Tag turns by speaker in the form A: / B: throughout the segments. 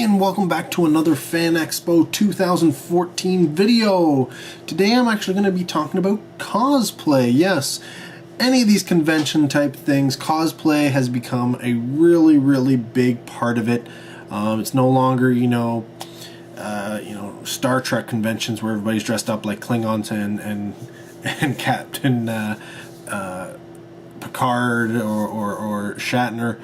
A: and welcome back to another Fan Expo 2014 video. Today I'm actually going to be talking about cosplay. Yes, any of these convention type things, cosplay has become a really big part of it. It's no longer, Star Trek conventions where everybody's dressed up like Klingons and Captain Picard or Shatner.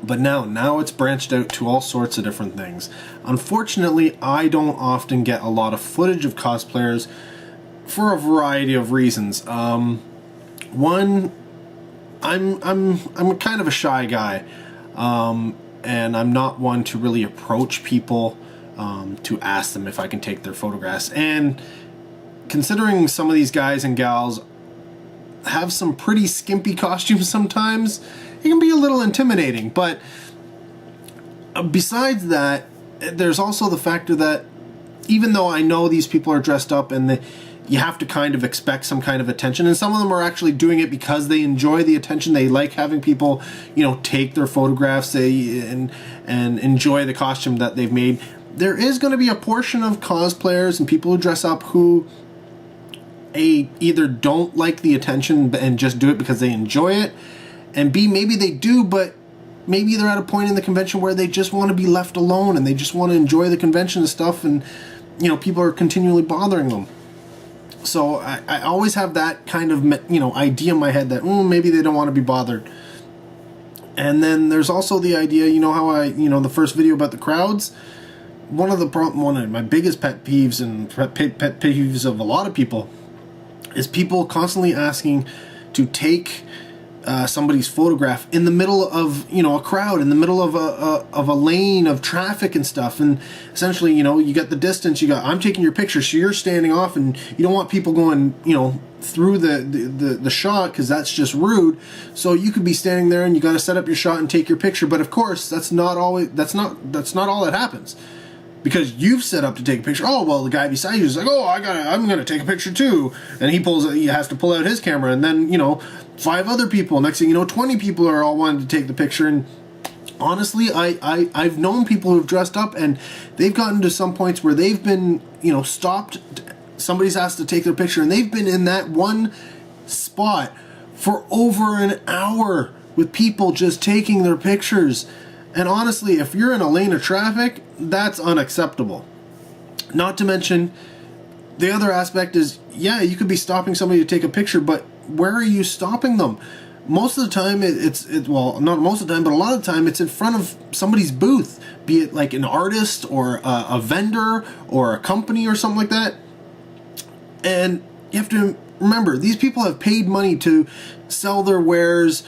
A: But now it's branched out to all sorts of different things. Unfortunately, I don't often get a lot of footage of cosplayers for a variety of reasons. One, I'm kind of a shy guy, and I'm not one to really approach people to ask them if I can take their photographs. And considering some of these guys and gals have some pretty skimpy costumes sometimes, it can be a little intimidating. But besides that, there's also the factor that even though I know these people are dressed up and you have to kind of expect some kind of attention, and some of them are actually doing it because they enjoy the attention, they like having people, take their photographs, and enjoy the costume that they've made. There is going to be a portion of cosplayers and people who dress up who either don't like the attention and just do it because they enjoy it, and B, maybe they do, but maybe they're at a point in the convention where they just want to be left alone and they just want to enjoy the convention and stuff, and people are continually bothering them. So I always have that kind of idea in my head that maybe they don't want to be bothered. And then there's also the idea, how the first video about the crowds, one of my biggest pet peeves and pet peeves of a lot of people is people constantly asking to take somebody's photograph in the middle of a crowd, in the middle of a lane of traffic and stuff. And essentially, you got the distance, I'm taking your picture, so you're standing off, and you don't want people going through the shot, because that's just rude. So you could be standing there and you got to set up your shot and take your picture. But of course, that's not all that happens, because you've set up to take a picture. Oh, well, the guy beside you is like, I'm gonna take a picture too, and he has to pull out his camera, and then 5 other people. Next thing 20 people are all wanting to take the picture. And honestly, I've known people who've dressed up and they've gotten to some points where they've been stopped. Somebody's asked to take their picture, and they've been in that one spot for over an hour with people just taking their pictures. And honestly, if you're in a lane of traffic, that's unacceptable. Not to mention, the other aspect is, you could be stopping somebody to take a picture, but where are you stopping them? Most of the time, not most of the time, but a lot of the time, it's in front of somebody's booth, be it like an artist or a vendor or a company or something like that. And you have to remember, these people have paid money to sell their wares,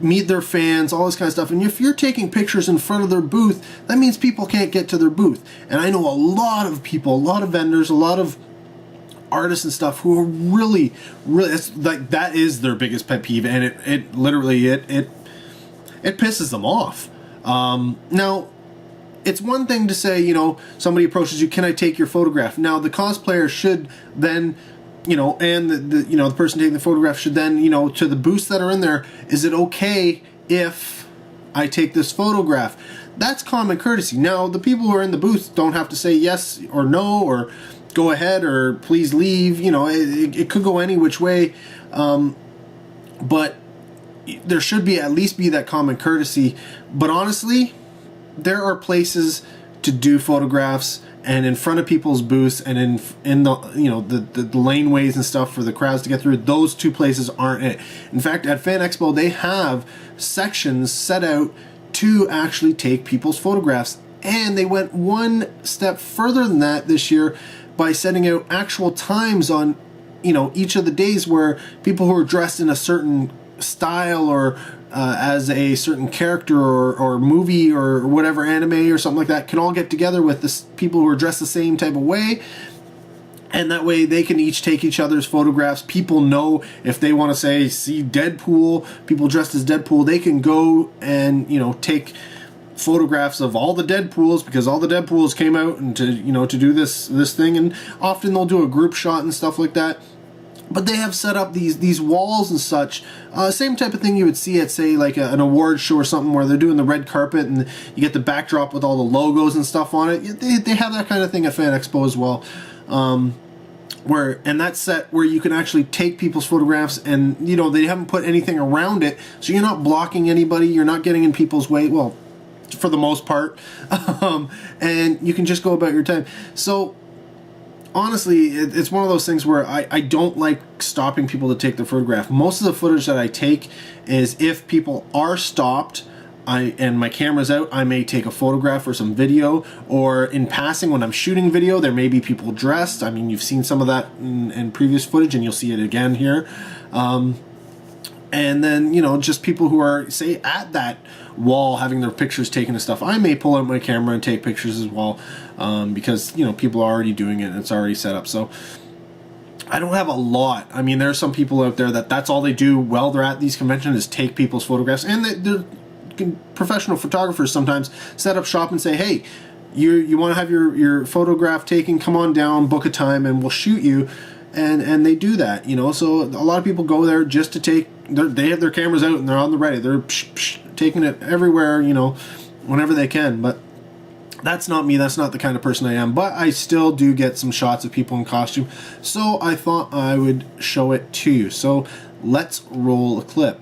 A: meet their fans, all this kind of stuff. And if you're taking pictures in front of their booth, that means people can't get to their booth. And I know a lot of people, a lot of vendors, a lot of artists and stuff who are really that is their biggest pet peeve, and it literally pisses them off. Now, it's one thing to say, somebody approaches you, can I take your photograph? Now, the cosplayer should then, and the person taking the photograph should then, to the booths that are in there, is it okay if I take this photograph? That's common courtesy. Now, the people who are in the booth don't have to say yes or no, or go ahead, or please leave. It could go any which way. But there should at least be that common courtesy. But honestly, there are places to do photographs and in front of people's booths and in the the laneways and stuff for the crowds to get through. Those two places aren't it. In fact, at Fan Expo, they have sections set out to actually take people's photographs. And they went one step further than that this year by setting out actual times on each of the days where people who are dressed in a certain style or as a certain character or movie or whatever, anime or something like that, can all get together with people who are dressed the same type of way. And that way they can each take each other's photographs. People know if they want to see Deadpool, people dressed as Deadpool, they can go and take photographs of all the Deadpools, because all the Deadpools came out and to do this thing. And often they'll do a group shot and stuff like that. But they have set up these walls and such. Same type of thing you would see at, say, like an award show or something, where they're doing the red carpet and you get the backdrop with all the logos and stuff on it. They have that kind of thing at Fan Expo as well. And that's set where you can actually take people's photographs, and you know, they haven't put anything around it, so you're not blocking anybody, you're not getting in people's way, well, for the most part. And you can just go about your time. So honestly, it's one of those things where I don't like stopping people to take the photograph. Most of the footage that I take is if people are stopped and my camera's out, I may take a photograph or some video, or in passing when I'm shooting video, there may be people dressed. I mean, you've seen some of that in previous footage, and you'll see it again here. And then, you know, just people who are, say, at that wall having their pictures taken and stuff, I may pull out my camera and take pictures as well, because, you know, people are already doing it and it's already set up. So I don't have a lot. I mean, there are some people out there that's all they do while they're at these conventions is take people's photographs, and they're professional photographers sometimes set up shop and say, hey, you want to have your photograph taken, come on down, book a time, and we'll shoot you. And they do that, you know. So a lot of people go there just to take, they have their cameras out and they're on the ready. They're taking it everywhere, you know, whenever they can. But that's not me. That's not the kind of person I am. But I still do get some shots of people in costume. So I thought I would show it to you. So let's roll a clip.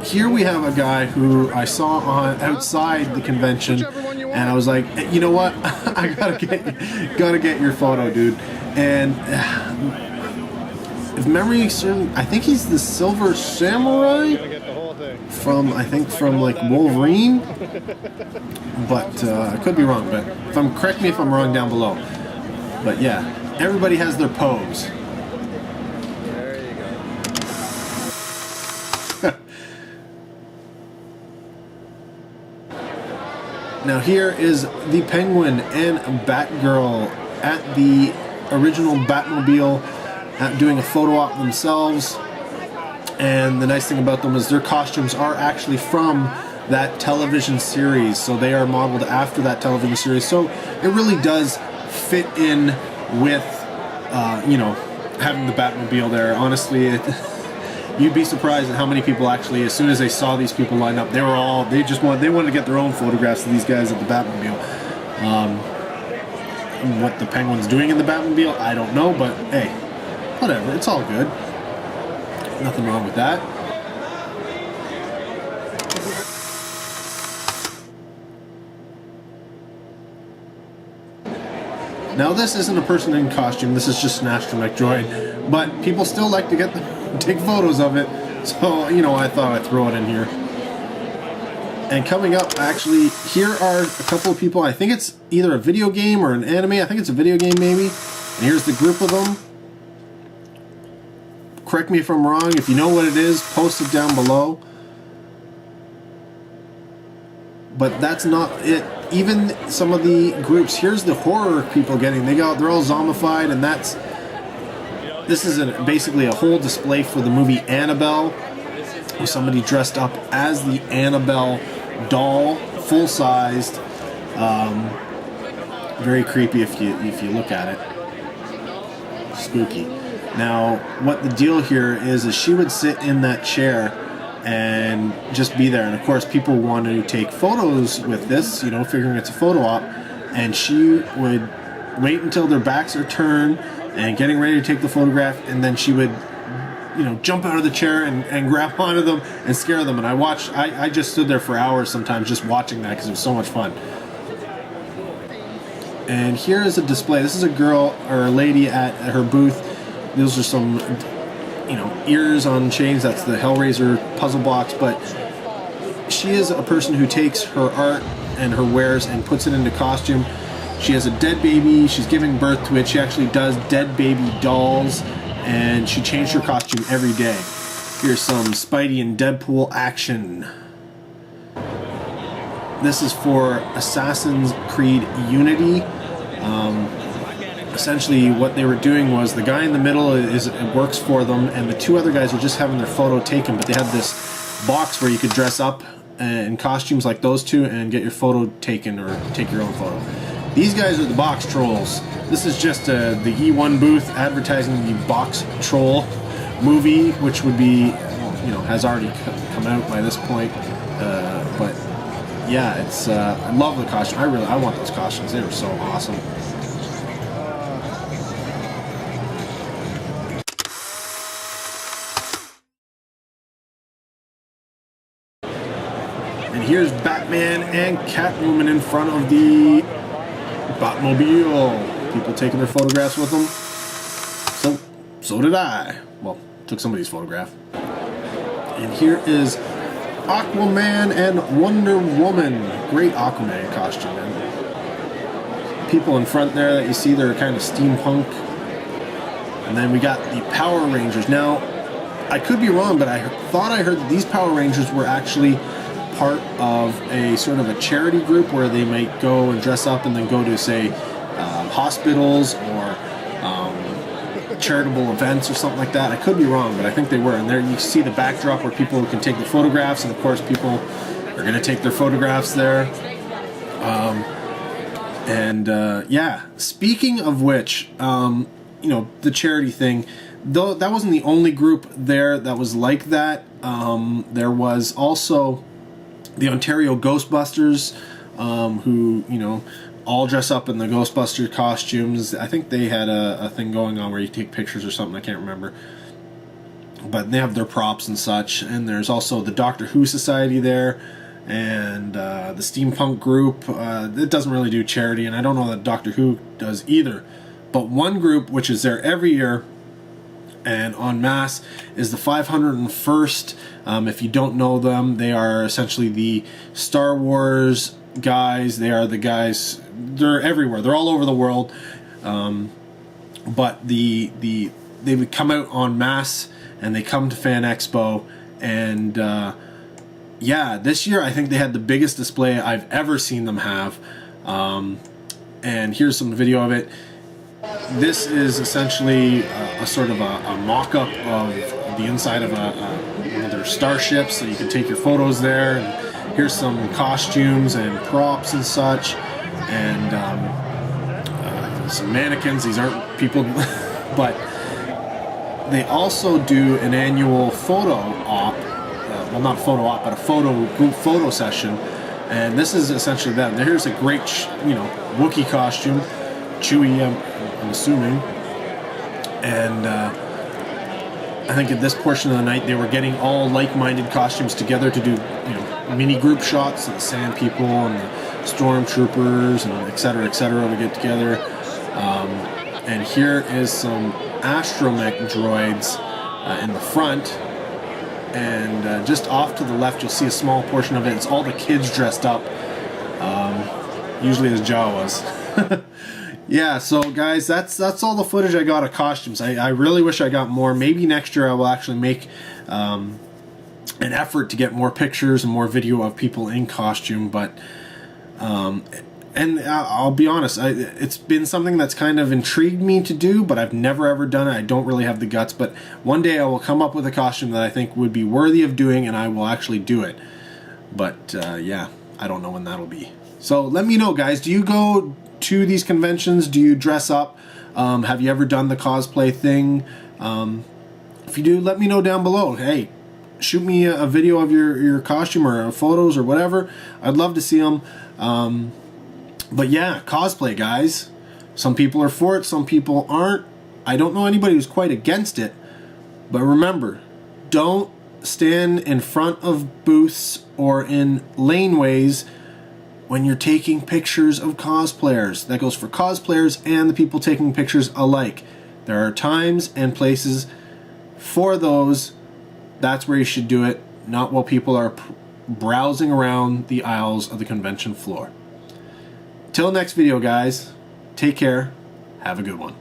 A: Here we have a guy who I saw outside the convention, and I was like, you know what, I gotta get your photo, dude. And if memory serves, I think he's the Silver Samurai from like Wolverine, but I could be wrong. But correct me if I'm wrong down below. But yeah, everybody has their pose. Now here is the Penguin and Batgirl at the original Batmobile doing a photo op themselves. And the nice thing about them is their costumes are actually from that television series. So they are modeled after that television series. So it really does fit in with, you know, having the Batmobile there. Honestly, you'd be surprised at how many people actually, as soon as they saw these people line up, they wanted to get their own photographs of these guys at the Batmobile. What the Penguin's doing in the Batmobile, I don't know, but hey, whatever, it's all good. Nothing wrong with that. Now this isn't a person in costume, this is just snatched from McJoy, but people still like to take photos of it, so, you know, I thought I'd throw it in here. And coming up, actually, here are a couple of people. I think it's either a video game or an anime. I think it's a video game, maybe. And here's the group of them. Correct me if I'm wrong. If you know what it is, post it down below. But that's not it. Even some of the groups. Here's the horror people getting. They're all zombified, and this is basically a whole display for the movie Annabelle, with somebody dressed up as the Annabelle doll, full-sized. Very creepy if you look at it. Spooky. Now, what the deal here is she would sit in that chair and just be there. And of course, people want to take photos with this, you know, figuring it's a photo op. And she would wait until their backs are turned and getting ready to take the photograph, and then she would, you know, jump out of the chair and grab onto them and scare them. And I just stood there for hours sometimes just watching that because it was so much fun. And here is a display. This is a girl or a lady at her booth. Those are some, you know, ears on chains. That's the Hellraiser puzzle box. But she is a person who takes her art and her wares and puts it into costume. She has a dead baby. She's giving birth to it. She actually does dead baby dolls, and she changed her costume every day. Here's some Spidey and Deadpool action. This is for Assassin's Creed Unity. Essentially what they were doing was the guy in the middle works for them, and the two other guys were just having their photo taken, but they had this box where you could dress up in costumes like those two and get your photo taken or take your own photo. These guys are the box trolls. This is just the E1 booth advertising the Box Troll movie, which would be, you know, has already come out by this point. But yeah, it's I love the costume. I want those costumes. They were so awesome. And here's Batman and Catwoman in front of the Batmobile. People taking their photographs with them. So did I. Well, took somebody's photograph. And here is Aquaman and Wonder Woman. Great Aquaman costume. And people in front there that you see, they're kind of steampunk. And then we got the Power Rangers. Now, I could be wrong, but I thought I heard that these Power Rangers were actually part of a sort of a charity group where they might go and dress up and then go to, say, hospitals or charitable events or something like that. I could be wrong, but I think they were. And there you see the backdrop where people can take the photographs, and of course people are going to take their photographs there. Yeah, speaking of which, you know, the charity thing, though that wasn't the only group there that was like that. There was also the Ontario Ghostbusters, who, you know, all dress up in the Ghostbuster costumes. I think they had a thing going on where you take pictures or something, I can't remember. But they have their props and such. And there's also the Doctor Who Society there, and the Steampunk group. It doesn't really do charity, and I don't know that Doctor Who does either. But one group, which is there every year, and en masse, is the 501st. If you don't know them, they are essentially the Star Wars guys. They are the guys, they're everywhere, they're all over the world, but they would come out en masse, and they come to Fan Expo, and yeah, this year I think they had the biggest display I've ever seen them have, and here's some video of it. This is essentially a sort of a mock-up of the inside of one of their starships, so you can take your photos there. And here's some costumes and props and such, and some mannequins. These aren't people, but they also do an annual photo op. Well, not photo op, but a group photo session. And this is essentially them. Here's a great, you know, Wookiee costume, Chewie, I'm assuming. And I think at this portion of the night they were getting all like-minded costumes together to do, you know, mini group shots of the Sand People and the Stormtroopers and et cetera, would get together. And here is some astromech droids in the front, and just off to the left you'll see a small portion of it. It's all the kids dressed up, usually as Jawas. Yeah, so guys, that's all the footage I got of costumes. I really wish I got more. Maybe next year I will actually make an effort to get more pictures and more video of people in costume. But and I'll be honest, it's been something that's kind of intrigued me to do, but I've never ever done it. I don't really have the guts, but one day I will come up with a costume that I think would be worthy of doing, and I will actually do it. But yeah, I don't know when that'll be. So let me know, guys. Do you go to these conventions? Do you dress up? Have you ever done the cosplay thing? If you do, let me know down below. Hey, shoot me a video of your costume or photos or whatever. I'd love to see them. But yeah, cosplay, guys. Some people are for it, some people aren't. I don't know anybody who's quite against it. But remember, don't stand in front of booths or in laneways when you're taking pictures of cosplayers. That goes for cosplayers and the people taking pictures alike. There are times and places for those. That's where you should do it, not while people are browsing around the aisles of the convention floor. Till next video, guys, take care, have a good one.